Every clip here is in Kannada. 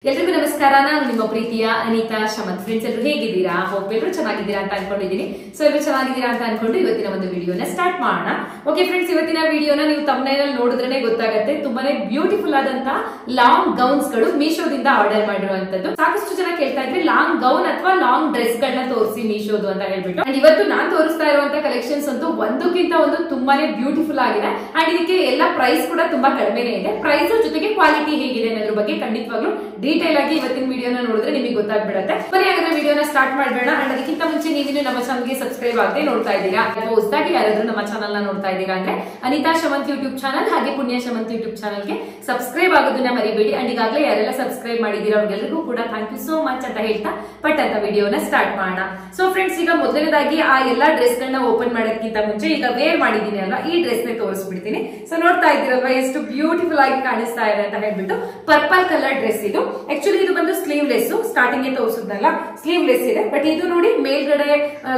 ಎಲ್ರಿಗೂ ನಮಸ್ಕಾರ. ನಾನು ನಿಮ್ಮ ಪ್ರೀತಿಯ ಅನಿತಾ ಶಮಂತ್. ಫ್ರೆಂಡ್ಸ್ ಎಲ್ಲರೂ ಹೇಗಿದ್ದೀರಾ? ಹೋಪ್ ಎಲ್ಲರೂ ಚೆನ್ನಾಗಿದ್ದೀರಾ ಅಂತ ಅನ್ಕೊಂಡಿದ್ದೀನಿ. ಸೊ ಎಲ್ಲರೂ ಚೆನ್ನಾಗಿದ್ದೀರಾ ಅಂತ ಅನ್ಕೊಂಡು ಇವತ್ತಿನ ಒಂದು ವಿಡಿಯೋನ ಸ್ಟಾರ್ಟ್ ಮಾಡೋಣ. ಓಕೆ ಫ್ರೆಂಡ್ಸ್, ಇವತ್ತಿನ ವಿಡಿಯೋನ ನೀವು ತಮ್ಮನೇಲಿ ನೋಡಿದ್ರೆ ಗೊತ್ತಾಗುತ್ತೆ. ತುಂಬಾನೇ ಬ್ಯೂಟಿಫುಲ್ ಆದಂತಹ ಲಾಂಗ್ ಗೌನ್ಸ್ ಗಳು ಮೀಶೋದಿಂದ ಆರ್ಡರ್ ಮಾಡಿರುವಂತದ್ದು. ಸಾಕಷ್ಟು ಜನ ಕೇಳ್ತಾ ಇದ್ರೆ ಲಾಂಗ್ ಗೌನ್ ಅಥವಾ ಲಾಂಗ್ ಡ್ರೆಸ್ ಗಳನ್ನ ತೋರಿಸಿ ಮೀಶೋದು ಅಂತ ಹೇಳ್ಬಿಟ್ಟು. ಅಂಡ್ ಇವತ್ತು ನಾನು ತೋರಿಸ್ತಾ ಇರುವಂತ ಕಲೆಕ್ಷನ್ಸ್ ಅಂತೂ ಒಂದಕ್ಕಿಂತ ಒಂದು ತುಂಬಾನೇ ಬ್ಯೂಟಿಫುಲ್ ಆಗಿದೆ. ಅಂಡ್ ಇದಕ್ಕೆ ಎಲ್ಲ ಪ್ರೈಸ್ ಕೂಡ ತುಂಬಾ ಕಡಿಮೆನೇ ಇದೆ. ಪ್ರೈಸ್ ಜೊತೆಗೆ ಕ್ವಾಲಿಟಿ ಹೇಗಿದೆ ಅನ್ನೋದ್ರ ಬಗ್ಗೆ ಖಂಡಿತವಾಗ್ಲೂ ಡೀಟೇಲ್ ಆಗಿ ಇವತ್ತಿನ ವಿಡಿಯೋನ ನೋಡಿದ್ರೆ ನಿಮಗೆ ಗೊತ್ತಾಗ್ಬಿಡುತ್ತೆ. ಬನ್ನಿ ಹಾಗಾದ್ರೆ ವಿಡಿಯೋನ ಸ್ಟಾರ್ಟ್ ಮಾಡಬೇಡ. ಅಂಡ್ ಅದಕ್ಕಿಂತ ಮುಂಚೆ ನೀವಿನ್ನು ನಮ್ಮ ಚಾನಲ್ಗೆ ಸಬ್ಸ್ಕ್ರೈಬ್ ಆಗದೆ ನೋಡ್ತಾ ಇದ್ದೀರಾ ಅಥವಾ ಹೊಸದಾಗಿ ಯಾರಾದ್ರೂ ನಮ್ಮ ಚಾನಲ್ ನ ನೋಡ್ತಾ ಇದ್ದೀರಾ ಅಂದ್ರೆ ಅನಿತಾ ಶಮಂತ್ ಯೂಟ್ಯೂಬ್ ಚಾನಲ್ ಹಾಗೆ ಪುಣ್ಯ ಶಮಂತ್ ಯೂಟ್ಯೂಬ್ ಚಾನಲ್ಗೆ ಸಬ್ಸ್ಕ್ರೈಬ್ ಆಗೋದನ್ನ ಮರಿಬೇಡಿ. ಅಂಡ್ ಈಗಾಗಲೇ ಯಾರೆಲ್ಲ ಸಬ್ಸ್ಕ್ರೈಬ್ ಮಾಡಿದೀರಾ ಅವ್ರಿಗೆಲ್ಲರಿಗೂ ಕೂಡ ಥ್ಯಾಂಕ್ ಯು ಸೋ ಮಚ್ ಅಂತ ಹೇಳ್ತಾ ಪಟ್ ಅಂತ ವಿಡಿಯೋನ ಸ್ಟಾರ್ಟ್ ಮಾಡೋಣ. ಸೊ ಫ್ರೆಂಡ್ಸ್, ಈಗ ಮೊದಲನೇದಾಗಿ ಆ ಎಲ್ಲಾ ಡ್ರೆಸ್ ಗಳನ್ನ ಓಪನ್ ಮಾಡೋದಕ್ಕಿಂತ ಮುಂಚೆ ಈಗ ವೇರ್ ಮಾಡಿದೀನಿ ಅಲ್ವಾ, ಈ ಡ್ರೆಸ್ ನ ತೋರಿಸ್ಬಿಡ್ತೀನಿ. ಸೊ ನೋಡ್ತಾ ಇದ್ದೀರಲ್ವಾ ಎಷ್ಟು ಬ್ಯೂಟಿಫುಲ್ ಆಗಿ ಕಾಣಿಸ್ತಾ ಇದೆ ಅಂತ ಹೇಳ್ಬಿಟ್ಟು. ಪರ್ಪಲ್ ಕಲರ್ ಡ್ರೆಸ್ ಇದು. ಆಕ್ಚುಲಿ ಇದು ಬಂದು ಸ್ಲೀವ್ಲೆಸ್, ಸ್ಟಾರ್ಟಿಂಗ್ ತೋರಿಸಿದ್ನಲ್ಲ ಸ್ಲೀವ್ಲೆಸ್ ಇದೆ. ಬಟ್ ಇದು ನೋಡಿ ಮೇಲ್ಗಡೆ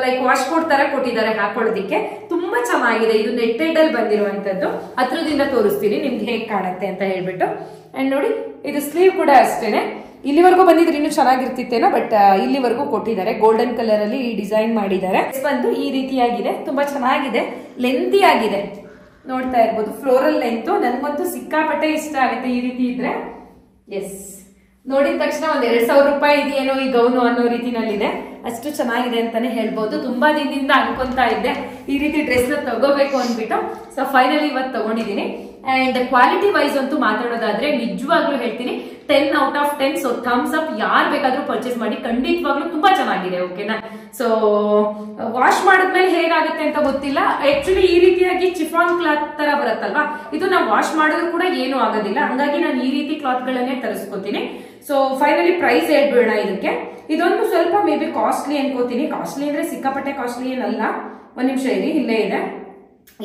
ಲೈಕ್ ವಾಶ್ ಕೋಟ್ ತರ ಕೊಟ್ಟಿದ್ದಾರೆ ಹಾಕೊಳ್ಳೋದಿಕ್ಕೆ. ತುಂಬಾ ಚೆನ್ನಾಗಿದೆ. ಇದು ನೆಟ್ಟೆಡ್ ಅಲ್ಲಿ ಬಂದಿರುವಂತದ್ದು. ಹತ್ರದಿಂದ ತೋರಿಸ್ತೀನಿ ನಿಮ್ಗೆ ಹೇಗ್ ಕಾಣುತ್ತೆ ಅಂತ ಹೇಳ್ಬಿಟ್ಟು. ಅಂಡ್ ನೋಡಿ ಇದು ಸ್ಲೀವ್ ಕೂಡ ಅಷ್ಟೇನೆ. ಇಲ್ಲಿವರೆಗೂ ಬಂದಿದ್ರೆ ಇನ್ನೂ ಚೆನ್ನಾಗಿರ್ತಿತ್ತೇನೋ, ಬಟ್ ಇಲ್ಲಿವರೆಗೂ ಕೊಟ್ಟಿದ್ದಾರೆ. ಗೋಲ್ಡನ್ ಕಲರ್ ಅಲ್ಲಿ ಈ ಡಿಸೈನ್ ಮಾಡಿದ್ದಾರೆ. ಬಂದು ಈ ರೀತಿಯಾಗಿದೆ. ತುಂಬಾ ಚೆನ್ನಾಗಿದೆ, ಲೆಂತಿ ಆಗಿದೆ. ನೋಡ್ತಾ ಇರ್ಬೋದು ಫ್ಲೋರಲ್ ಲೆಂತ್. ನನ್ಗಂತೂ ಸಿಕ್ಕಾಪಟ್ಟೆ ಇಷ್ಟ ಆಗುತ್ತೆ ಈ ರೀತಿ ಇದ್ರೆ. ಎಸ್, ನೋಡಿದ ತಕ್ಷಣ ಒಂದ್ 2,000 ರೂಪಾಯಿ ಇದೆಯೇನೋ ಈ ಗೌನು ಅನ್ನೋ ರೀತಿನಲ್ಲಿದೆ. ಅಷ್ಟು ಚೆನ್ನಾಗಿದೆ ಅಂತಾನೆ ಹೇಳ್ಬೋದು. ತುಂಬಾ ದಿನದಿಂದ ಅನ್ಕೊಂತಾ ಇದ್ದೆ ಈ ರೀತಿ ಡ್ರೆಸ್ ನ ತಗೋಬೇಕು ಅಂದ್ಬಿಟ್ಟು. ಸೊ ಫೈನಲಿ ಇವತ್ತು ತಗೊಂಡಿದ್ದೀನಿ. ಅಂಡ್ ಕ್ವಾಲಿಟಿ ವೈಸ್ ಅಂತೂ ಮಾತಾಡೋದಾದ್ರೆ ನಿಜವಾಗ್ಲೂ ಹೇಳ್ತೀನಿ 10 out of 10. So thumbs up. ಯಾರು ಬೇಕಾದ್ರೂ ಪರ್ಚೇಸ್ ಮಾಡಿ, ಖಂಡಿತವಾಗ್ಲೂ ತುಂಬಾ ಚೆನ್ನಾಗಿದೆ. ಓಕೆನಾ? ಸೊ ವಾಶ್ ಮಾಡಿದ್ಮೇಲೆ ಹೇಗಾಗುತ್ತೆ ಅಂತ ಗೊತ್ತಿಲ್ಲ. ಆಕ್ಚುಲಿ ಈ ರೀತಿಯಾಗಿ ಚಿಫಾನ್ ಕ್ಲಾತ್ ತರ ಬರುತ್ತಲ್ವಾ, ಇದು ನಾವು ವಾಶ್ ಮಾಡಿದ್ರು ಕೂಡ ಏನು ಆಗೋದಿಲ್ಲ. ಹಂಗಾಗಿ ನಾನು ಈ ರೀತಿ ಕ್ಲಾತ್ ಗಳನ್ನೇ ತರಿಸ್ಕೊತೀನಿ. ಸೊ ಫೈನಲಿ ಪ್ರೈಸ್ ಹೇಳ್ಬಿಡೋಣ ಇದಕ್ಕೆ. ಇದೊಂದು ಸ್ವಲ್ಪ ಮೇ ಬಿ ಕಾಸ್ಟ್ಲಿ ಅನ್ಕೋತೀನಿ. ಕಾಸ್ಟ್ಲಿ ಅಂದ್ರೆ ಸಿಕ್ಕಾಪಟ್ಟೆ ಕಾಸ್ಟ್ಲಿ ಏನಲ್ಲ. ಒಂದ್ ನಿಮಿಷ ಇರಿ, ಇಲ್ಲೇ ಇದೆ.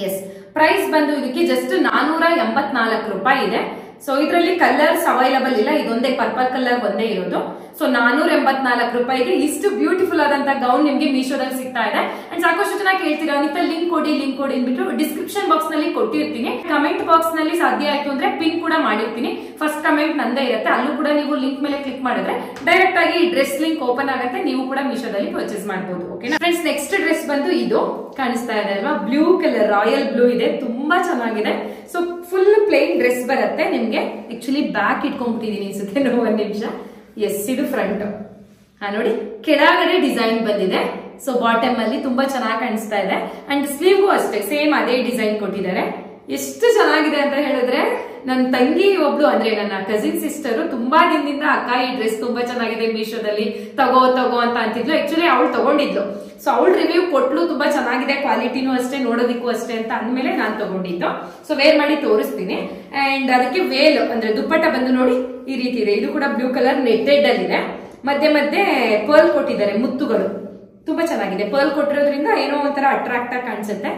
ಎಸ್, ಪ್ರೈಸ್ ಬಂದು ಇದಕ್ಕೆ ಜಸ್ಟ್ 484 ರೂಪಾಯಿ ಇದೆ. ಸೊ ಇದರಲ್ಲಿ ಕಲರ್ಸ್ ಅವೈಲಬಲ್ ಇಲ್ಲ. ಇದೊಂದೇ ಪರ್ಪಲ್ ಕಲರ್ ಒಂದೇ ಇರೋದು. ಸೊ 484 ರೂಪಾಯಿಗೆ ಇಷ್ಟು ಬ್ಯೂಟಿಫುಲ್ ಆದಂತ ಗೌನ್ ನಿಮ್ಗೆ ಮೀಶೋದಲ್ಲಿ ಸಿಗ್ತಾ ಇದೆ. ಅಂಡ್ ಸಾಕಷ್ಟು ಜನ ಕೇಳ್ತೀರಾ ಅನಿತಾ ಲಿಂಕ್ ಕೊಡಿ ಅಂದ್ಬಿಟ್ಟು ಡಿಸ್ಕ್ರಿಪ್ಷನ್ ಬಾಕ್ಸ್ ನಲ್ಲಿ ಕೊಟ್ಟಿರ್ತೀನಿ. ಕಮೆಂಟ್ ಬಾಕ್ಸ್ ನಲ್ಲಿ ಸಾಧ್ಯ ಆಯ್ತು ಅಂದ್ರೆ ಪಿನ್ ಕೂಡ ಮಾಡಿರ್ತೀನಿ. ಫಸ್ಟ್ ಕಮೆಂಟ್ ನಂದೇ ಇರುತ್ತೆ. ಅಲ್ಲೂ ಕೂಡ ನೀವು ಲಿಂಕ್ ಮೇಲೆ ಕ್ಲಿಕ್ ಮಾಡಿದ್ರೆ ಡೈರೆಕ್ಟ್ ಆಗಿ ಡ್ರೆಸ್ ಲಿಂಕ್ ಓಪನ್ ಆಗುತ್ತೆ. ನೀವು ಕೂಡ ಮೀಶೋದಲ್ಲಿ ಪರ್ಚೇಸ್ ಮಾಡಬಹುದು. ಓಕೆನಾ ಫ್ರೆಂಡ್ಸ್? ನೆಕ್ಸ್ಟ್ ಡ್ರೆಸ್ ಬಂದು ಇದು ಕಾಣಿಸ್ತಾ ಇದೆ ಅಲ್ವಾ, ಬ್ಲೂ ಕಲರ್, ರಾಯಲ್ ಬ್ಲೂ ಇದೆ. ತುಂಬಾ ಚೆನ್ನಾಗಿದೆ. ಸೊ ಫುಲ್ ಪ್ಲೇನ್ ಡ್ರೆಸ್ ಬರುತ್ತೆ ನಿಮ್ಗೆ. ಆಕ್ಚುಲಿ ಬ್ಯಾಕ್ ಇಟ್ಕೊಂಡ್ಬಿಟ್ಟಿದೀನಿ ಅನ್ಸುತ್ತೆ. ಒಂದ್ ನಿಮಿಷ. ಎಸ್, ಇದು ಫ್ರಂಟ್. ನೋಡಿ ಕೆಳಗಡೆ ಡಿಸೈನ್ ಬಂದಿದೆ. ಸೊ ಬಾಟಮ್ ಅಲ್ಲಿ ತುಂಬಾ ಚೆನ್ನಾಗಿ ಕಾಣಿಸ್ತಾ ಇದೆ. ಅಂಡ್ ಸ್ಲೀವ್ಗೂ ಅಷ್ಟೇ ಸೇಮ್ ಅದೇ ಡಿಸೈನ್ ಕೊಟ್ಟಿದ್ದಾರೆ. ಎಷ್ಟು ಚೆನ್ನಾಗಿದೆ ಅಂತ ಹೇಳಿದ್ರೆ, ನನ್ನ ತಂಗಿ ಒಬ್ಳು ಅಂದ್ರೆ ನನ್ನ ಕಸಿನ್ ಸಿಸ್ಟರ್ ತುಂಬಾ ದಿನದಿಂದ ಅಕ್ಕ ಈ ಡ್ರೆಸ್ ತುಂಬಾ ಚೆನ್ನಾಗಿದೆ ಮೀಶೋದಲ್ಲಿ ತಗೋ ಅಂತ ಅಂತಿದ್ಲು. ಆಕ್ಚುಲಿ ಅವಳು ತಗೊಂಡಿದ್ಲು. ಸೊ ಅವಳು ರಿವ್ಯೂ ಕೊಟ್ಲು, ತುಂಬಾ ಚೆನ್ನಾಗಿದೆ, ಕ್ವಾಲಿಟಿನೂ ಅಷ್ಟೇ, ನೋಡೋದಿಕ್ಕೂ ಅಷ್ಟೇ ಅಂತ ಅಂದ್ಮೇಲೆ ನಾನು ತಗೊಂಡಿದ್ದು. ಸೊ ವೇರ್ ಮಾಡಿ ತೋರಿಸ್ತೀನಿ. ಅಂಡ್ ಅದಕ್ಕೆ ವೇಲ್ ಅಂದ್ರೆ ದುಪ್ಪಟ್ಟ ಬಂದು ನೋಡಿ ಈ ರೀತಿ ಇದೆ. ಇದು ಕೂಡ ಬ್ಲೂ ಕಲರ್ ನೆಟ್ಟೆಡ್ ಅಲ್ಲಿ ಇದೆ. ಮಧ್ಯೆ ಮಧ್ಯೆ ಪರ್ಲ್ ಕೊಟ್ಟಿದ್ದಾರೆ, ಮುತ್ತುಗಳು. ತುಂಬಾ ಚೆನ್ನಾಗಿದೆ. ಪರ್ಲ್ ಕೊಟ್ಟಿರೋದ್ರಿಂದ ಏನೋ ಒಂಥರ ಅಟ್ರಾಕ್ಟ್ ಆಗಿ ಕಾಣಿಸುತ್ತೆ.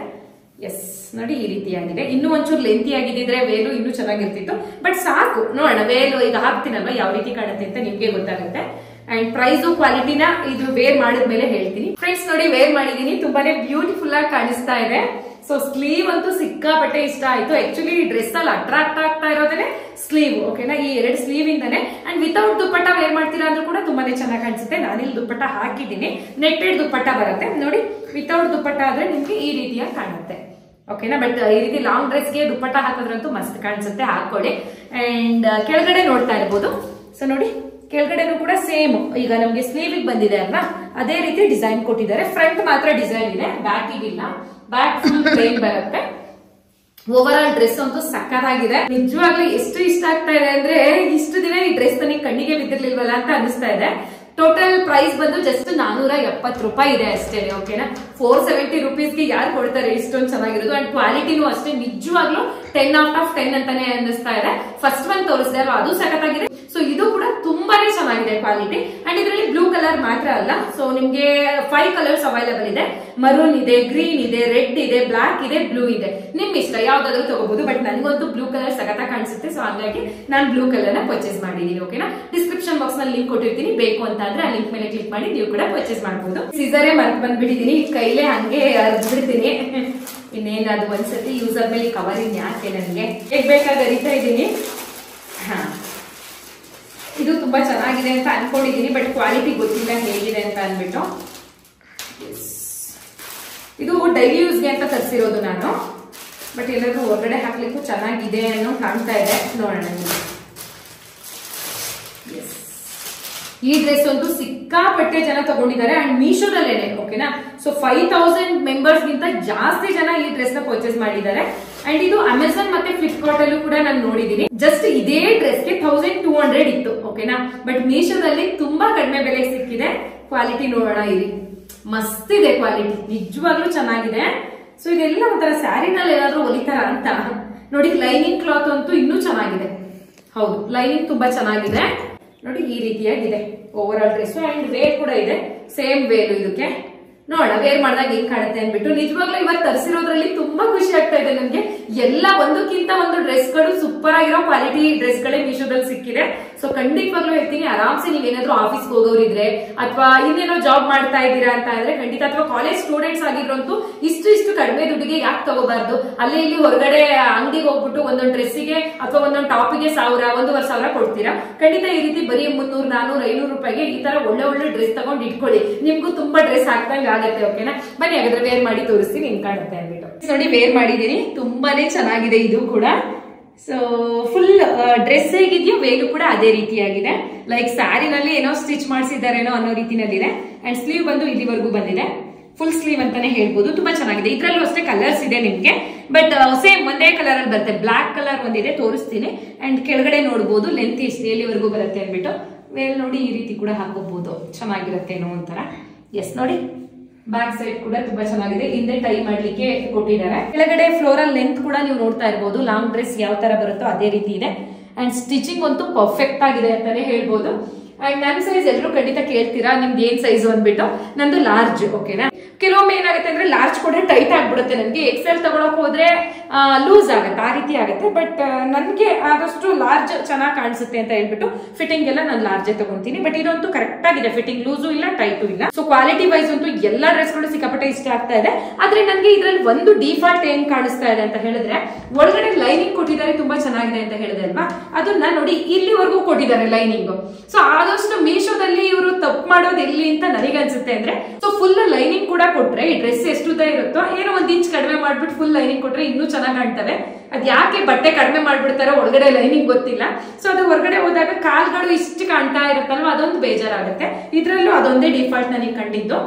ಎಸ್, ನೋಡಿ ಈ ರೀತಿಯಾಗಿದೆ. ಇನ್ನೂ ಒಂಚೂರು ಲೆಂತಿ ಆಗಿದ್ರೆ ವೇಲು ಇನ್ನೂ ಚೆನ್ನಾಗಿರ್ತಿತ್ತು. ಬಟ್ ಸಾಕು, ನೋಡೋಣ ವೇಲು ಈಗ ಹಾಕ್ತೀನಲ್ವಾ ಯಾವ ರೀತಿ ಕಾಣುತ್ತೆ ಅಂತ ನಿಮ್ಗೆ ಗೊತ್ತಾಗುತ್ತೆ. ಅಂಡ್ ಪ್ರೈಸ್ ಕ್ವಾಲಿಟಿನ ಇದು ವೇರ್ ಮಾಡಿದ್ಮೇಲೆ ಹೇಳ್ತೀನಿ. ಫ್ರೆಂಡ್ಸ್ ನೋಡಿ ವೇರ್ ಮಾಡಿದೀನಿ. ತುಂಬಾನೇ ಬ್ಯೂಟಿಫುಲ್ ಆಗಿ ಕಾಣಿಸ್ತಾ ಇದೆ. ಸೊ ಸ್ಲೀವ್ ಅಂತೂ ಸಿಕ್ಕಾಪಟ್ಟೆ ಇಷ್ಟ ಆಯ್ತು. ಆಕ್ಚುಲಿ ಈ ಡ್ರೆಸ್ ಅಲ್ಲಿ ಅಟ್ರಾಕ್ಟ್ ಆಗ್ತಾ ಇರೋದೇ ಸ್ಲೀವ್. ಓಕೆನಾ? ಈ 2 ಸ್ಲೀವ್ ಇಂದಾನೆ. ಅಂಡ್ ವಿತೌಟ್ ದುಪ್ಪಟ್ಟ ವೇರ್ ಮಾಡ್ತೀರಾ ಅಂದ್ರೂ ಕೂಡ ತುಂಬಾನೇ ಚೆನ್ನಾಗಿ ಕಾಣಿಸುತ್ತೆ. ನಾನಿಲ್ಲಿ ದುಪ್ಪಟ್ಟ ಹಾಕಿದ್ದೀನಿ. ನೆಟ್ಟೆಡ್ ದುಪ್ಪಟ್ಟ ಬರುತ್ತೆ ನೋಡಿ. ವಿತೌಟ್ ದುಪ್ಪಟ್ಟ ಆದ್ರೆ ನಿಮ್ಗೆ ಈ ರೀತಿಯಾಗಿ ಕಾಣುತ್ತೆ. ಓಕೆನಾ? ಬಟ್ ಈ ರೀತಿ ಲಾಂಗ್ ಡ್ರೆಸ್ಗೆ ದುಪ್ಪಟ್ಟ ಹಾಕೋದ್ರಂತೂ ಮಸ್ತ್ ಕಾಣಿಸುತ್ತೆ. ಹಾಕೊಳ್ಳಿ. ಅಂಡ್ ಕೆಳಗಡೆ ನೋಡ್ತಾ ಇರ್ಬೋದು. ಸೊ ನೋಡಿ ಕೆಳಗಡೆನೂ ಕೂಡ ಸೇಮ್ ಈಗ ನಮ್ಗೆ ಸ್ಲೀವ್ ಬಂದಿದೆ ಅಲ್ವಾ, ಅದೇ ರೀತಿ ಡಿಸೈನ್ ಕೊಟ್ಟಿದ್ದಾರೆ. ಫ್ರಂಟ್ ಮಾತ್ರ ಡಿಸೈನ್ ಇದೆ, ಬ್ಯಾಕ್ ಇದಿಲ್ಲ. ಬ್ಯಾಕ್ ಫುಲ್ ಪ್ಲೇನ್ ಬರುತ್ತೆ. ಓವರ್ ಆಲ್ ಡ್ರೆಸ್ ಅಂತೂ ಸಕ್ಕತ್ತಾಗಿದೆ. ನಿಜವಾಗ್ಲೂ ಎಷ್ಟು ಇಷ್ಟ ಆಗ್ತಾ ಇದೆ ಅಂದ್ರೆ, ಇಷ್ಟು ದಿನ ಈ ಡ್ರೆಸ್ ನನಗೆ ಕಣ್ಣಿಗೆ ಬಿದ್ದಿರ್ಲಿಲ್ವಲ್ಲ ಅಂತ ಅನಿಸ್ತಾ ಇದೆ. ಟೋಟಲ್ ಪ್ರೈಸ್ ಬಂದು ಜಸ್ಟ್ 470 ರೂಪಾಯಿ ಇದೆ ಅಷ್ಟೇ. ಓಕೆನಾ? 470 ರುಪೀಸ್ಗೆ ಯಾರು ಕೊಡ್ತಾರೆ ಇಷ್ಟೊಂದು ಚೆನ್ನಾಗಿರೋದು. ಅಂಡ್ ಕ್ವಾಲಿಟಿನೂ ಅಷ್ಟೇ ನಿಜವಾಗ್ಲೂ 10 ಔಟ್ ಆಫ್ 10 ಅಂತಾನೆ ಅನ್ನಿಸ್ತಾ ಇದೆ. ಫಸ್ಟ್ ಒನ್ ತೋರಿಸಿದೆ ಅಲ್ವಾ, ಅದು ಸಖತ್ತಾಗಿದೆ. ಸೊ ಇದು ಕೂಡ ತುಂಬಾನೇ ಚೆನ್ನಾಗಿದೆ ಕ್ವಾಲಿಟಿ. ಅಂಡ್ ಇದರಲ್ಲಿ ಬ್ಲೂ ಕಲರ್ ಮಾತ್ರ ಅಲ್ಲ, ಸೊ ನಿಮ್ಗೆ 5 ಕಲರ್ಸ್ ಅವೈಲೇಬಲ್ ಇದೆ. ಮರೂನ್ ಇದೆ, ಗ್ರೀನ್ ಇದೆ, ರೆಡ್ ಇದೆ, ಬ್ಲಾಕ್ ಇದೆ, ಬ್ಲೂ ಇದೆ. ನಿಮ್ ಇಷ್ಟ ಯಾವ್ದಾದ್ರು ತಗೋಬಹುದು. ಬಟ್ ನನ್ಗಂತೂ ಬ್ಲೂ ಕಲರ್ ಸಖತ್ತಾಗಿ ಕಾಣಿಸುತ್ತೆ. ಸೊ ಹಾಗಾಗಿ ನಾನು ಬ್ಲೂ ಕಲರ್ ನ ಪರ್ಚೇಸ್ ಮಾಡಿದೀನಿ. ಓಕೆನಾ? ಡಿಸ್ಕ್ರಿಪ್ಷನ್ ಬಾಕ್ಸ್ ನಲ್ಲಿ ಲಿಂಕ್ ಕೊಟ್ಟಿರ್ತೀನಿ. ಬೇಕು ಅಂತ ಅಂದ್ರೆ ಆ ಲಿಂಕ್ ಮೇಲೆ ಕ್ಲಿಕ್ ಮಾಡಿ ನೀವು ಕೂಡ ಪರ್ಚೇಸ್ ಮಾಡಬಹುದು. ಸೀಸರೇ ಮರ್ತ್ ಬಂದ್ಬಿಟ್ಟಿದೀನಿ. ಕೈಲೇ ಹಂಗೆ ಅರ್ದ್ಬಿಡ್ತೀನಿ. ಇನ್ನೇನು ಅದು ಒಂದ್ಸತಿ ಯೂಸ್ ಆದ್ಮೇಲೆ ಕವರ್ ಇನ್ ಯಾಕೆ ನನಗೆ ಹೇಗ್ ಬೇಕಾದ ಅರಿತಾ ಇದ್ದೀನಿ. ಇದು ತುಂಬಾ ಚೆನ್ನಾಗಿದೆ ಅಂತ ಅನ್ಕೊಂಡಿದೀನಿ, ಬಟ್ ಕ್ವಾಲಿಟಿ ಗೊತ್ತಿಲ್ಲ ಹೇಗಿದೆ ಅಂತ ಅಂದ್ಬಿಟ್ಟು. ಇದು ಡೈಲಿ ಯೂಸ್ಗೆ ಅಂತ ತರಿಸಿರೋದು ನಾನು, ಬಟ್ ಎಲ್ಲರೂ ಹೊರಗಡೆ ಹಾಕ್ಲಿಕ್ಕೂ ಚೆನ್ನಾಗಿದೆ ಅನ್ನೋ ಕಾಣ್ತಾ ಇದೆ. ನೋಡೋಣ. ಈ ಡ್ರೆಸ್ ಅಂತೂ ಸಿಕ್ಕಾಪಟ್ಟೆ ಜನ ತಗೊಂಡಿದ್ದಾರೆ ಅಂಡ್ ಮೀಶೋದಲ್ಲೇನೆ. ಓಕೆನಾ, ಸೊ 5000 ಮೆಂಬರ್ಸ್ ಗಿಂತ ಜಾಸ್ತಿ ಜನ ಈ ಡ್ರೆಸ್ ನ ಪರ್ಚೇಸ್ ಮಾಡಿದ್ದಾರೆ. ಅಂಡ್ ಇದು ಅಮೆಝಾನ್ ಮತ್ತೆ ಫ್ಲಿಪ್ಕಾರ್ಟ್ ಅಲ್ಲೂ ಕೂಡ ನಾನು ನೋಡಿದೀನಿ. ಜಸ್ಟ್ ಇದೇ ಡ್ರೆಸ್ಗೆ 1200 ಇತ್ತು. ಓಕೆನಾ, ಬಟ್ ಮೀಶೋದಲ್ಲಿ ತುಂಬಾ ಕಡಿಮೆ ಬೆಲೆಗೆ ಸಿಕ್ಕಿದೆ. ಕ್ವಾಲಿಟಿ ನೋಡೋಣ ಇರಿ, ಮಸ್ತ್ ಇದೆ ಕ್ವಾಲಿಟಿ, ನಿಜವಾಗ್ಲೂ ಚೆನ್ನಾಗಿದೆ. ಸೊ ಇದೆಲ್ಲ ಒಂಥರ ಸ್ಯಾರಿನಲ್ಲಿ ಏನಾದ್ರೂ ಹೊಲಿತಾರ ಅಂತ ನೋಡಿ. ಲೈನಿಂಗ್ ಕ್ಲಾತ್ ಅಂತೂ ಇನ್ನೂ ಚೆನ್ನಾಗಿದೆ. ಹೌದು, ಲೈನಿಂಗ್ ತುಂಬಾ ಚೆನ್ನಾಗಿದೆ ನೋಡಿ. ಈ ರೀತಿಯಾಗಿದೆ overall dress. Underwear ಕೂಡ ಇದೆ, ಸೇಮ್ ವೇರ್. ಇದಕ್ಕೆ ನೋಡ ವೇರ್ ಮಾಡಿದಾಗ ಹೆಂಗ್ ಕಾಣುತ್ತೆ ಅನ್ಬಿಟ್ಟು ನಿಜವಾಗ್ಲೂ ಇವತ್ತು ತರಿಸಿರೋದ್ರಲ್ಲಿ ತುಂಬಾ ಖುಷಿ ಆಗ್ತಾ ಇದೆ ನನ್ಗೆ. ಎಲ್ಲ ಒಂದಕ್ಕಿಂತ ಒಂದು ಡ್ರೆಸ್ ಗಳು ಸೂಪರ್ ಆಗಿರೋ ಕ್ವಾಲಿಟಿ ಡ್ರೆಸ್ ಗಳೇ ಮೀಶೋದಲ್ಲಿ ಸಿಕ್ಕಿದೆ. ಸೊ ಖಂಡಿತವಾಗ್ಲೂ ಹೇಳ್ತೀನಿ, ಆರಾಮ್ಸೆ ನೀವೇನಾದ್ರೂ ಆಫೀಸ್ಗೆ ಹೋಗೋರಿದ್ರೆ ಅಥವಾ ಇನ್ನೇನೋ ಜಾಬ್ ಮಾಡ್ತಾ ಇದ್ದೀರಾ ಅಂತ ಇದ್ರೆ ಖಂಡಿತ, ಅಥವಾ ಕಾಲೇಜ್ ಸ್ಟೂಡೆಂಟ್ಸ್ ಆಗಿರೋಂತೂ ಇಷ್ಟು ಕಡಿಮೆ ದುಡ್ಡಿಗೆ ಯಾಕೆ ತಗೋಬಾರ್ದು. ಅಲ್ಲಿ ಇಲ್ಲಿ ಹೊರಗಡೆ ಅಂಗಡಿಗೆ ಹೋಗ್ಬಿಟ್ಟು ಒಂದೊಂದು ಡ್ರೆಸ್ಸಿಗೆ ಅಥವಾ ಒಂದೊಂದು ಟಾಪಿಗೆ 1000, 1500 ಕೊಡ್ತೀರಾ. ಖಂಡಿತ ಈ ರೀತಿ ಬರೀ 300, 400, 500 ರೂಪಾಯಿಗೆ ಈ ತರ ಒಳ್ಳೆ ಡ್ರೆಸ್ ತಗೊಂಡು ಇಟ್ಕೊಳ್ಳಿ, ನಿಮ್ಗೂ ತುಂಬಾ ಡ್ರೆಸ್ ಹಾಕ್ದಂಗೆ ಆಗುತ್ತೆ. ಓಕೆನಾ, ಬನ್ನಿ ಹಾಗಾದ್ರೆ ವೇರ್ ಮಾಡಿ ತೋರಿಸ್ತೀನಿ ಹೆಂಗ್ ಕಾಣುತ್ತೆ ಅಂದ್ಬಿಟ್ಟು. ನೋಡಿ ವೇರ್ ಮಾಡಿದೀನಿ, ತುಂಬಾನೇ ಚೆನ್ನಾಗಿದೆ ಇದು ಕೂಡ. ಸೊ ಫುಲ್ ಡ್ರೆಸ್ ಹೇಗಿದೆಯೋ ವೇಲು ಕೂಡ ಅದೇ ರೀತಿಯಾಗಿದೆ. ಲೈಕ್ ಸ್ಯಾರಿನಲ್ಲಿ ಏನೋ ಸ್ಟಿಚ್ ಮಾಡಿಸಿದಾರೇನೋ ಅನ್ನೋ ರೀತಿನಲ್ಲಿದೆ. ಅಂಡ್ ಸ್ಲೀವ್ ಬಂದು ಇಲ್ಲಿವರೆಗೂ ಬಂದಿದೆ, ಫುಲ್ ಸ್ಲೀವ್ ಅಂತಾನೆ ಹೇಳ್ಬೋದು. ತುಂಬಾ ಚೆನ್ನಾಗಿದೆ. ಇದ್ರಲ್ಲೂ ಅಷ್ಟೇ ಕಲರ್ಸ್ ಇದೆ ನಿಮ್ಗೆ, ಬಟ್ ಸೇಮ್ ಒಂದೇ ಕಲರ್ ಅಲ್ಲಿ ಬರುತ್ತೆ. ಬ್ಲಾಕ್ ಕಲರ್ ಒಂದಿದೆ, ತೋರಿಸ್ತೀನಿ. ಅಂಡ್ ಕೆಳಗಡೆ ನೋಡ್ಬೋದು ಲೆಂತ್ ಎಷ್ಟು ಎಲ್ಲಿವರೆಗೂ ಬರುತ್ತೆ ಅಂದ್ಬಿಟ್ಟು. ವೇಲ್ ನೋಡಿ ಈ ರೀತಿ ಕೂಡ ಹಾಕೋಬಹುದು, ಚೆನ್ನಾಗಿರುತ್ತೆ ಏನೋ ಒಂಥರ. ಎಸ್ ನೋಡಿ, ಬ್ಯಾಕ್ ಸೈಡ್ ಕೂಡ ತುಂಬಾ ಚೆನ್ನಾಗಿದೆ. ಹಿಂದೆ ಟೈ ಮಾಡ್ಲಿಕ್ಕೆ ಕೊಟ್ಟಿದ್ದಾರೆ. ಕೆಳಗಡೆ ಫ್ಲೋರಲ್ ಲೆಂತ್ ಕೂಡ ನೀವು ನೋಡ್ತಾ ಇರಬಹುದು. ಲಾಂಗ್ ಡ್ರೆಸ್ ಯಾವ ತರ ಬರುತ್ತೋ ಅದೇ ರೀತಿ ಇದೆ. ಅಂಡ್ ಸ್ಟಿಚಿಂಗ್ ಅಂತೂ ಪರ್ಫೆಕ್ಟ್ ಆಗಿದೆ ಅಂತಾನೆ ಹೇಳ್ಬೋದು. ಅಂಡ್ ನನ್ನ ಸೈಜ್ ಎಲ್ಲರೂ ಖಂಡಿತ ಕೇಳ್ತೀರಾ ನಿಮ್ದು ಏನ್ ಸೈಜ್ ಅಂದ್ಬಿಟ್ಟು. ನಂದು ಲಾರ್ಜ್. ಓಕೆನಾ, ಕೆಲವೊಮ್ಮೆ ಏನಾಗುತ್ತೆ ಅಂದ್ರೆ ಲಾರ್ಜ್ ಕೂಡ ಟೈಟ್ ಆಗ್ಬಿಡುತ್ತೆ. ನನಗೆ ಎಕ್ಸೆಲ್ ತಗೊಳಕ್ ಹೋದ್ರೆ ಲೂಸ್ ಆಗುತ್ತೆ, ಆ ರೀತಿ ಆಗುತ್ತೆ. ಬಟ್ ನನ್ಗೆ ಆದಷ್ಟು ಲಾರ್ಜ್ ಚೆನ್ನಾಗಿ ಕಾಣಿಸುತ್ತೆ ಅಂತ ಹೇಳ್ಬಿಟ್ಟು ಫಿಟ್ಟಿಂಗ್ ಎಲ್ಲ ನಾನು ಲಾರ್ಜ್ ತಗೊಂತೀನಿ. ಬಟ್ ಇದಂತೂ ಕರೆಕ್ಟ್ ಆಗಿದೆ, ಫಿಟ್ಟಿಂಗ್ ಲೂಸು ಇಲ್ಲ ಟೈಟು ಇಲ್ಲ. ಸೊ ಕ್ವಾಲಿಟಿ ವೈಸ್ ಅಂತೂ ಎಲ್ಲಾ ಡ್ರೆಸ್ ಗಳು ಸಿಕ್ಕಾಪಟ್ಟೆ ಇಷ್ಟ ಆಗ್ತಾ ಇದೆ. ಆದ್ರೆ ನನ್ಗೆ ಇದ್ರಲ್ಲಿ ಒಂದು ಡಿಫಾಲ್ಟ್ ಏನ್ ಕಾಣಿಸ್ತಾ ಇದೆ ಅಂತ ಹೇಳಿದ್ರೆ, ಒಳಗಡೆ ಲೈನಿಂಗ್ ಕೊಟ್ಟಿದ್ದಾರೆ, ತುಂಬಾ ಚೆನ್ನಾಗಿದೆ ಅಂತ ಹೇಳಿದೆ ಅಲ್ವಾ. ಅದನ್ನ ನೋಡಿ ಇಲ್ಲಿವರೆಗೂ ಕೊಟ್ಟಿದ್ದಾರೆ ಲೈನಿಂಗ್. ಸೊ ಆದಷ್ಟು ಮೀಶೋದಲ್ಲಿ ಇವರು ತಪ್ಪು ಮಾಡೋದು ಎಲ್ಲಿ ಅಂತ ನನಗನ್ಸುತ್ತೆ ಅಂದ್ರೆ, ಸೊ ಫುಲ್ ಲೈನಿಂಗ್ ಕೂಡ ಕೊಟ್ರೆ ಈ ಡ್ರೆಸ್ ಎಷ್ಟು ಉದ್ದ ಇರುತ್ತೋ ಏನೋ 1 ಇಂಚ್ ಕಡಿಮೆ ಮಾಡ್ಬಿಟ್ಟು ಫುಲ್ ಲೈನಿಂಗ್ ಕೊಟ್ರೆ ಇನ್ನೂ ಚೆನ್ನಾಗಿ ಕಾಣ್ತವೆ. ಅದ್ ಯಾಕೆ ಬಟ್ಟೆ ಕಡಿಮೆ ಮಾಡ್ಬಿಡ್ತಾರೋ ಒಳಗಡೆ ಲೈನಿಂಗ್ ಗೊತ್ತಿಲ್ಲ. ಸೊ ಅದು ಹೊರಗಡೆ ಹೋದಾಗ ಕಾಲ್ಗಳು ಇಷ್ಟು ಕಾಣ್ತಾ ಇರುತ್ತಲ್ವಾ, ಅದೊಂದು ಬೇಜಾರಾಗುತ್ತೆ. ಇದ್ರಲ್ಲೂ ಅದೊಂದೇ ಡಿಫಾಲ್ಟ್ ನನಗೆ ಕಂಡಿದ್ದು.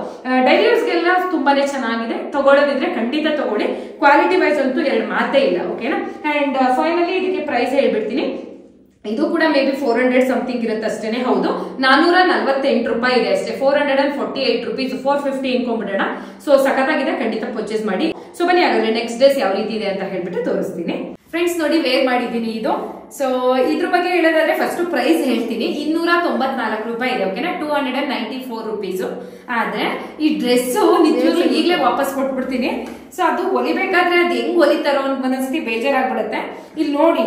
ಡೈಲಿ ಯೂಸ್ಗೆಲ್ಲ ತುಂಬಾನೇ ಚೆನ್ನಾಗಿದೆ. ತಗೊಳ್ಳೋದಿದ್ರೆ ಖಂಡಿತ ತಗೊಳ್ಳಿ. ಕ್ವಾಲಿಟಿ ವೈಸ್ ಅಂತೂ 2 ಮಾತೇ ಇಲ್ಲ. ಓಕೆನಾ, ಅಂಡ್ ಫೈನಲಿ ಇದಕ್ಕೆ ಪ್ರೈಸ್ ಹೇಳ್ಬಿಡ್ತೀನಿ. ಇದು ಕೂಡ ಮೇ ಬಿ 400 ಸಮಥಿಂಗ್ ಇರುತ್ತೆ ಅಷ್ಟೇನೆ. ಹೌದು, 448 ರೂಪಾಯಿ ಇದೆ ಅಷ್ಟೇ. 448 ರುಪೀಸ್, 450 ಇನ್ಕೊಂಡ್ಬಿಡೋಣ. ಸೊ ಸಖತ್ತಾಗಿದೆ, ಖಂಡಿತ ಪರ್ಚೇಸ್ ಮಾಡಿ. ಸೊ ಬನ್ನಿ ಹಾಗಾದ್ರೆ ನೆಕ್ಸ್ಟ್ ಡ್ರೆಸ್ ಯಾವ ರೀತಿ ಇದೆ ಅಂತ ಹೇಳ್ಬಿಟ್ಟು ತೋರಿಸ್ತೀನಿ. ಫ್ರೆಂಡ್ಸ್ ನೋಡಿ, ವೇರ್ ಮಾಡಿದ್ದೀನಿ ಇದು. ಸೊ ಇದ್ರ ಬಗ್ಗೆ ಹೇಳೋದಾದ್ರೆ ಫಸ್ಟ್ ಪ್ರೈಸ್ ಹೇಳ್ತೀನಿ. 294 ರೂಪಾಯಿ ಇದೆ. ಓಕೆನಾ, 294 ರುಪೀಸ್. ಆದ್ರೆ ಈ ಡ್ರೆಸ್ ನಿಜವಾಗ್ಲೂ ಈಗಲೇ ವಾಪಸ್ ಕೊಟ್ಬಿಡ್ತೀನಿ. ಸೊ ಅದು ಹೊಲಿಬೇಕಾದ್ರೆ ಅದು ಹೆಂಗ್ ಹೊಲಿತಾರೋ ಒಂದೊಂದ್ಸತಿ ಬೇಜಾರಾಗ್ಬಿಡುತ್ತೆ. ಇಲ್ಲಿ ನೋಡಿ,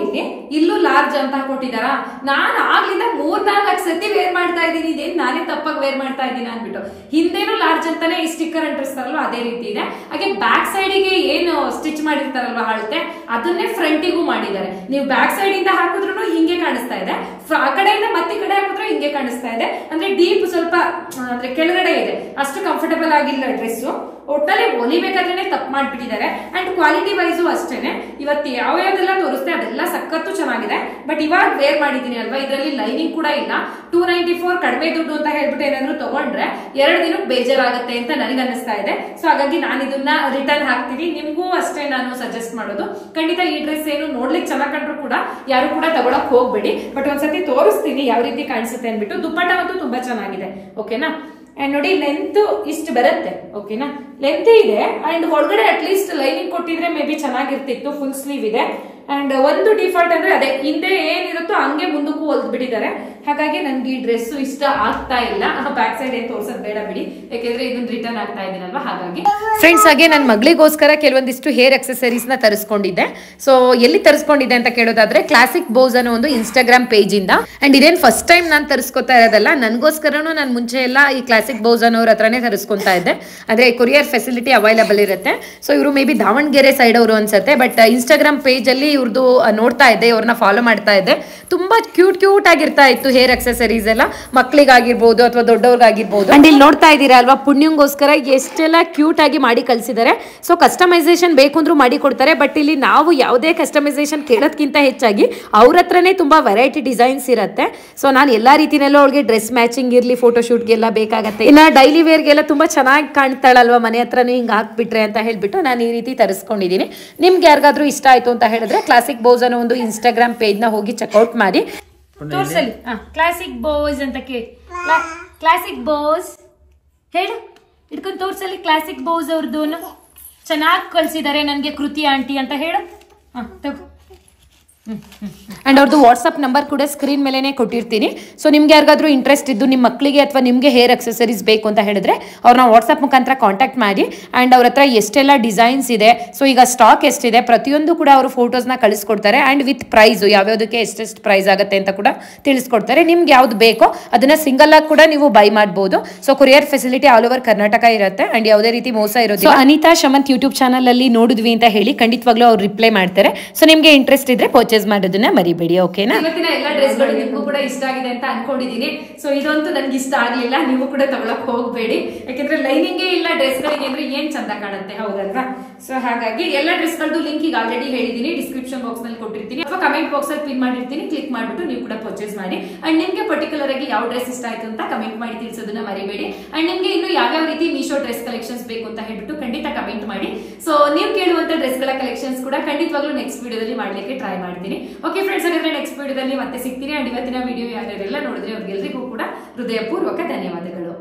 ಇಲ್ಲೂ ಲಾರ್ಜ್ ಅಂತ ಕೊಟ್ಟಿದಾರ. ನಾನು ಆಗ್ಲಿಂದ 3-4 ಸತಿ ವೇರ್ ಮಾಡ್ತಾ ಇದ್ದೀನಿ. ಇದೇನ್ ನಾನೇ ತಪ್ಪಾಗಿ ವೇರ್ ಮಾಡ್ತಾ ಇದ್ದೀನಿ ಅಂದ್ಬಿಟ್ಟು. ಹಿಂದೇನು ಲಾರ್ಜ್ ಅಂತಾನೆ ಈ ಸ್ಟಿಕ್ಕರ್ ಅಂಟಿಸ್ತಾರಲ್ವ ಅದೇ ರೀತಿ ಇದೆ. ಹಾಗೆ ಬ್ಯಾಕ್ ಸೈಡಿಗೆ ಏನು ಸ್ಟಿಚ್ ಮಾಡಿರ್ತಾರಲ್ವ ಅಳತೆ, ಅದನ್ನೇ ಫ್ರಂಟಿಗೂ ಮಾಡಿದ್ದಾರೆ. ನೀವು ಬ್ಯಾಕ್ ಸೈಡ್ ಇಂದ ಹಾಕಿದ್ರು ಹಿಂಗೆ ಕಾಣಿಸ್ತಾ ಇದೆ, ಆ ಕಡೆಯಿಂದ ಮತ್ತೆ ಕಡೆ ಹಾಕಿದ್ರೆ ಹಿಂಗೆ ಕಾಣಿಸ್ತಾ ಇದೆ. ಅಂದ್ರೆ ಡೀಪ್ ಸ್ವಲ್ಪ ಅಂದ್ರೆ ಕೆಳಗಡೆ ಇದೆ, ಅಷ್ಟು ಕಂಫರ್ಟಬಲ್ ಆಗಿಲ್ಲ ಡ್ರೆಸ್. ಒಟ್ಟಲ್ಲಿ ಹೊಲಿಬೇಕಾದ್ರೆ ತಪ್ಪು ಮಾಡ್ಬಿಟ್ಟಿದ್ದಾರೆ. ಅಂಡ್ ಕ್ವಾಲಿಟಿ ವೈಸು ಅಷ್ಟೇನೆ. ಇವತ್ತು ಯಾವ್ಯಾವ್ದೆಲ್ಲ ತೋರಿಸ್ತೆ ಅದೆಲ್ಲ ಸಖತ್ತು ಚೆನ್ನಾಗಿದೆ. ಬಟ್ ಇವಾಗ ವೇರ್ ಮಾಡಿದೀನಿ ಅಲ್ವಾ, ಇದರಲ್ಲಿ ಲೈನಿಂಗ್ ಕೂಡ ಇಲ್ಲ. 294 ಕಡಿಮೆ ದುಡ್ಡು ಅಂತ ಹೇಳ್ಬಿಟ್ಟು ಏನಾದ್ರು ತಗೊಂಡ್ರೆ 2 ದಿನಕ್ಕೆ ಬೇಜಾರಾಗುತ್ತೆ ಅಂತ ನನಗೆ ಅನ್ನಿಸ್ತಾ ಇದೆ. ಸೊ ಹಾಗಾಗಿ ನಾನು ಇದನ್ನ ರಿಟರ್ನ್ ಹಾಕ್ತೀನಿ. ನಿಮ್ಗೂ ಅಷ್ಟೇ ನಾನು ಸಜೆಸ್ಟ್ ಮಾಡೋದು. ಖಂಡಿತ ಈ ಡ್ರೆಸ್ ಏನು ನೋಡ್ಲಿಕ್ಕೆ ಚೆನ್ನಾಗಿ ಕಂಡ್ರು ಕೂಡ ಯಾರು ಕೂಡ ತಗೊಳಕ್ ಹೋಗ್ಬೇಡಿ. ಬಟ್ ಒಂದ್ಸತಿ ತೋರಿಸ್ತೀನಿ ಯಾವ ರೀತಿ ಕಾಣಿಸುತ್ತೆ ಅಂದ್ಬಿಟ್ಟು. ದುಪ್ಪಟ್ಟ ಅಂತೂ ತುಂಬಾ ಚೆನ್ನಾಗಿದೆ. ಓಕೆನಾ, ಅಂಡ್ ನೋಡಿ ಲೆಂತ್ ಇಷ್ಟು ಬರುತ್ತೆ. ಓಕೆನಾ, ಲೆಂತ್ ಇದೆ. ಅಂಡ್ ಒಳಗಡೆ ಅಟ್ ಲೀಸ್ಟ್ ಲೈನಿಂಗ್ ಕೊಟ್ಟಿದ್ರೆ ಮೇ ಬಿ ಚೆನ್ನಾಗಿರ್ತಿತ್ತು. ಫುಲ್ ಸ್ಲೀವ್ ಇದೆ. ಅಂಡ್ ಒಂದು ಡಿಫಾಲ್ಟ್ ಅಂದ್ರೆ ಅದೇ ಹಿಂದೆ ಏನಿರುತ್ತೋ ಹಂಗೆ ಮುಂದಕ್ಕೂ ಹೊಲ್ದ್ ಬಿಟ್ಟಿದ್ದಾರೆ. ಹಾಗಾಗಿ ನನ್ಗೆ ಈ ಡ್ರೆಸ್ ಇಷ್ಟ ಆಗ್ತಾ ಇಲ್ಲ. ಬ್ಯಾಕ್ ಸೈಡ್ ಏನ್ ತೋರ್ಸೋದ್ ಬೇಡ ಬಿಡಿ, ಯಾಕೆಂದ್ರೆ ಇದನ್ನ ರಿಟರ್ನ್ ಆಗ್ತಾ ಇದೀನಲ್ವಾ. ಹಾಗಾಗಿ ಫ್ರೆಂಡ್ಸ್, ಹಾಗೆ ನನ್ನ ಮಗಳಿಗೋಸ್ಕರ ಕೆಲವೊಂದಿಷ್ಟು ಹೇರ್ ಅಕ್ಸೆಸರೀಸ್ ನ ತರಿಸ್ಕೊಂಡಿದ್ದೆ. ಸೊ ಎಲ್ಲಿ ತರಿಸ್ಕೊಂಡಿದ್ದೆ ಅಂತ ಕೇಳೋದಾದ್ರೆ, ಕ್ಲಾಸಿಕ್ ಬೋಸ್ ಅನ್ನೋ ಒಂದು ಇನ್ಸ್ಟಾಗ್ರಾಮ್ ಪೇಜ್ ಇಂದ. ಅಂಡ್ ಇದೇನ್ ಫಸ್ಟ್ ಟೈಮ್ ನಾನು ತರಿಸ್ಕೊತಾ ಇರೋದಲ್ಲ, ನನ್ಗೋಸ್ಕರನು ನಾನು ಮುಂಚೆ ಎಲ್ಲ ಈ ಕ್ಲಾಸಿಕ್ ಬೋಸ್ ಅನ್ನೋರ ಹತ್ರನೇ ತರಿಸ್ಕೊಂತಾ ಇದ್ದೆ. ಅಂದ್ರೆ ಕೊರಿಯರ್ ಫೆಸಿಲಿಟಿ ಅವೈಲಬಲ್ ಇರುತ್ತೆ. ಸೊ ಇವರು ಮೇ ಬಿ ದಾವಣಗೆರೆ ಸೈಡ್ ಅವರು ಅನ್ಸುತ್ತೆ. ಬಟ್ ಇನ್ಸ್ಟಾಗ್ರಾಮ್ ಪೇಜ್ ಅಲ್ಲಿ ಇವ್ರದ್ದು ನೋಡ್ತಾ ಇದ್ದೆ, ಇವ್ರನ್ನ ಫಾಲೋ ಮಾಡ್ತಾ ಇದ್ದೆ. ತುಂಬಾ ಕ್ಯೂಟ್ ಆಗಿರ್ತಾ ಇತ್ತು ಹೇರ್ ಅಕ್ಸೆಸರೀಸ್ ಎಲ್ಲ ಮಕ್ಕಳಿಗಾಗಿರ್ಬೋದು ಅಥವಾ ದೊಡ್ಡವ್ರಿಗಾಗಿರ್ಬೋದು. ಅಂಡ್ ಇಲ್ಲಿ ನೋಡ್ತಾ ಇದ್ದೀರಾ ಅಲ್ವಾ, ಪುಣ್ಯಂಗೋಸ್ಕರ ಎಷ್ಟೆಲ್ಲ ಕ್ಯೂಟ್ ಆಗಿ ಮಾಡಿ ಕಳಿಸಿದ್ದಾರೆ. ಸೊ ಕಸ್ಟಮೈಸೇಷನ್ ಬೇಕು ಅಂದ್ರೂ ಮಾಡಿ ಕೊಡ್ತಾರೆ. ಬಟ್ ಇಲ್ಲಿ ನಾವು ಯಾವುದೇ ಕಸ್ಟಮೈಸೇಷನ್ ಕೇಳೋದಕ್ಕಿಂತ ಹೆಚ್ಚಾಗಿ ಅವ್ರ ಹತ್ರನೇ ತುಂಬಾ ವೆರೈಟಿ ಡಿಸೈನ್ಸ್ ಇರುತ್ತೆ. ಸೊ ನಾನು ಎಲ್ಲಾ ರೀತಿನಲ್ಲೂ ಅವ್ರಿಗೆ ಡ್ರೆಸ್ ಮ್ಯಾಚಿಂಗ್ ಇರಲಿ, ಫೋಟೋಶೂಟ್ಗೆಲ್ಲ ಬೇಕಾಗತ್ತೆ. ಇನ್ನು ಡೈಲಿ ವೇರ್ಗೆಲ್ಲ ತುಂಬಾ ಚೆನ್ನಾಗಿ ಕಾಣ್ತಾಳಲ್ವಾ ಮನೆ ಹತ್ರನೇ ಹಿಂಗೆ ಹಾಕ್ಬಿಟ್ರೆ ಅಂತ ಹೇಳ್ಬಿಟ್ಟು ನಾನು ಈ ರೀತಿ ತರಿಸ್ಕೊಂಡಿದ್ದೀನಿ. ನಿಮ್ಗೆ ಯಾರಿಗಾದ್ರೂ ಇಷ್ಟ ಆಯ್ತು ಅಂತ ಹೇಳಿದ್ರೆ ಕ್ಲಾಸಿಕ್ ಬೋಸ್ ಅನ್ನೋ ಒಂದು ಇನ್ಸ್ಟಾಗ್ರಾಮ್ ಪೇಜ್ನ ಹೋಗಿ ಚೆಕ್ಔಟ್ ಮಾಡಿ. ತೋರ್ಸಲಿ ಕ್ಲಾಸಿಕ್ ಬೋಸ್ ಅಂತ ಕೇಳಿ. ಕ್ಲಾಸಿಕ್ ಬೋಸ್ ಹೇಳು, ಇಟ್ಕೊಂಡು ತೋರ್ಸಲಿ. ಕ್ಲಾಸಿಕ್ ಬೋಸ್ ಅವ್ರದ್ದು ಚೆನ್ನಾಗಿ ಕಳ್ಸಿದ್ದಾರೆ ನನಗೆ ಕೃತಿ ಆಂಟಿ ಅಂತ ಹೇಳು. ತಗೋ. ಅಂಡ್ ಅವ್ರದ್ದು ವಾಟ್ಸಪ್ ನಂಬರ್ ಕೂಡ ಸ್ಕ್ರೀನ್ ಮೇಲೆನೆ ಕೊಟ್ಟಿರ್ತೀನಿ. ಸೊ ನಿಮ್ಗೆ ಯಾರಿಗಾದ್ರೂ ಇಂಟ್ರೆಸ್ಟ್ ಇದ್ದು ನಿಮ್ಮ ಮಕ್ಕಳಿಗೆ ಅಥವಾ ನಿಮಗೆ ಹೇರ್ ಅಕ್ಸೆಸರೀಸ್ ಬೇಕು ಅಂತ ಹೇಳಿದ್ರೆ ಅವ್ರನ್ನ ವಾಟ್ಸಪ್ ಮುಖಾಂತರ ಕಾಂಟ್ಯಾಕ್ಟ್ ಮಾಡಿ. ಆ್ಯಂಡ್ ಅವ್ರ ಹತ್ರ ಎಷ್ಟೆಲ್ಲ ಡಿಸೈನ್ಸ್ ಇದೆ, ಸೊ ಈಗ ಸ್ಟಾಕ್ ಎಷ್ಟಿದೆ ಪ್ರತಿಯೊಂದು ಕೂಡ ಅವರು ಫೋಟೋಸ್ನ ಕಳಿಸ್ಕೊಡ್ತಾರೆ. ಆ್ಯಂಡ್ ವಿತ್ ಪ್ರೈಸು ಯಾವ್ಯಾವುದಕ್ಕೆ ಎಷ್ಟೆಷ್ಟು ಪ್ರೈಸ್ ಆಗುತ್ತೆ ಅಂತ ಕೂಡ ತಿಳಿಸ್ಕೊಡ್ತಾರೆ. ನಿಮ್ಗೆ ಯಾವ್ದು ಬೇಕೋ ಅದನ್ನ ಸಿಂಗಲ್ ಆಗಿ ಕೂಡ ನೀವು ಬೈ ಮಾಡ್ಬೋದು. So courier facility all over Karnataka ಇರುತ್ತೆ. ಅಂಡ್ ಯಾವುದೇ ರೀತಿ ಮೋಸ ಇರೋದು. So Anita Shamanth YouTube channel ಅಲ್ಲಿ ನೋಡಿದ್ವಿ ಅಂತ ಹೇಳಿ ಖಂಡಿತವಾಗ್ಲೂ ಅವ್ರು ರಿಪ್ಲೈ ಮಾಡ್ತಾರೆ. ಸೊ ನಿಮ್ಗೆ ಇಂಟ್ರೆಸ್ಟ್ ಇದ್ರೆ ಪರ್ಚೇಸ್ ಮಾಡೋದನ್ನ ಮರಿಬೇಡಿ. ಓಕೆನಾ? ಇವತ್ತಿನ ಎಲ್ಲ ಡ್ರೆಸ್ಗಳು ನಿಮಗೂ ಕೂಡ ಇಷ್ಟ ಆಗಿದೆ ಅಂತ ಅನ್ಕೊಂಡಿದೀನಿ. ಸೊ ಇದಂತೂ ನನ್ಗೆ ಇಷ್ಟ ಆಗ್ಲಿಲ್ಲ, ನೀವು ಕೂಡ ತಗೊಳಕ್ ಹೋಗ್ಬೇಡಿ. ಯಾಕಂದ್ರೆ ಲೈನಿಂಗೇ ಇಲ್ಲ ಡ್ರೆಸ್ಗಳಿಗೆ ಅಂದ್ರೆ ಏನ್ ಚಂದ ಕಾಣುತ್ತೆ, ಹೌದಲ್ವಾ? ಸೊ ಹಾಗಾಗಿ ಎಲ್ಲ ಡ್ರೆಸ್ಗಳದ್ದು ಲಿಂಕ್ ಈಗ ಆಲ್ರೆಡಿ ಹೇಳಿದೀನಿ, ಡಿಸ್ಕ್ರಿಪ್ಷನ್ ಬಾಕ್ಸ್ ನಲ್ಲಿ ಕೊಟ್ಟಿರ್ತೀನಿ ಅಥವಾ ಕಮೆಂಟ್ ಬಾಕ್ಸ್ ಅಲ್ಲಿ ಪಿನ್ ಮಾಡಿರ್ತೀನಿ. ಕ್ಲಿಕ್ ಮಾಡ್ಬಿಟ್ಟು ನೀವು ಕೂಡ ಪರ್ಚೇಸ್ ಮಾಡಿ. ಅಂಡ್ ನಿಮ್ಗೆ ಪರ್ಟಿಕ್ಯುಲರ್ ಆಗಿ ಯಾವ ಡ್ರೆಸ್ ಇಷ್ಟ ಆಯ್ತು ಅಂತ ಕಮೆಂಟ್ ಮಾಡಿ ತಿಳಿಸೋದನ್ನ ಮರಿಬೇಡಿ. ಅಂಡ್ ನಿಮ್ಗೆ ಇನ್ನು ಯಾವ್ಯಾವ ರೀತಿ ಮೀಶೋ ಡ್ರೆಸ್ ಕಲೆಕ್ಷನ್ಸ್ ಬೇಕು ಅಂತ ಹೇಳ್ಬಿಟ್ಟು ಖಂಡಿತ ಕಮೆಂಟ್ ಮಾಡಿ. ಸೊ ನೀವು ಕೇಳುವಂತ ಡ್ರೆಸ್ ಗಳ ಕಲೆಕ್ಷನ್ಸ್ ಕೂಡ ಖಂಡಿತವಾಗ್ಲೂ ನೆಕ್ಸ್ಟ್ ವಿಡಿಯೋದಲ್ಲಿ ಮಾಡ್ಲಿಕ್ಕೆ ಟ್ರೈ ಮಾಡ್ತೀನಿ. ಓಕೆ ಫ್ರೆಂಡ್ಸ್, ಹಾಗಾದ್ರೆ ನೆಕ್ಸ್ಟ್ ವಿಡಿಯೋದಲ್ಲಿ ಮತ್ತೆ ಸಿಗ್ತೀನಿ. ಅಂಡ್ ಇವತ್ತಿನ ವಿಡಿಯೋ ಯಾರ್ಯಾರೆಲ್ಲ ನೋಡಿದ್ರೆ ಅವ್ರಿಗೆಲ್ಲರಿಗೂ ಕೂಡ ಹೃದಯಪೂರ್ವಕ ಧನ್ಯವಾದಗಳು.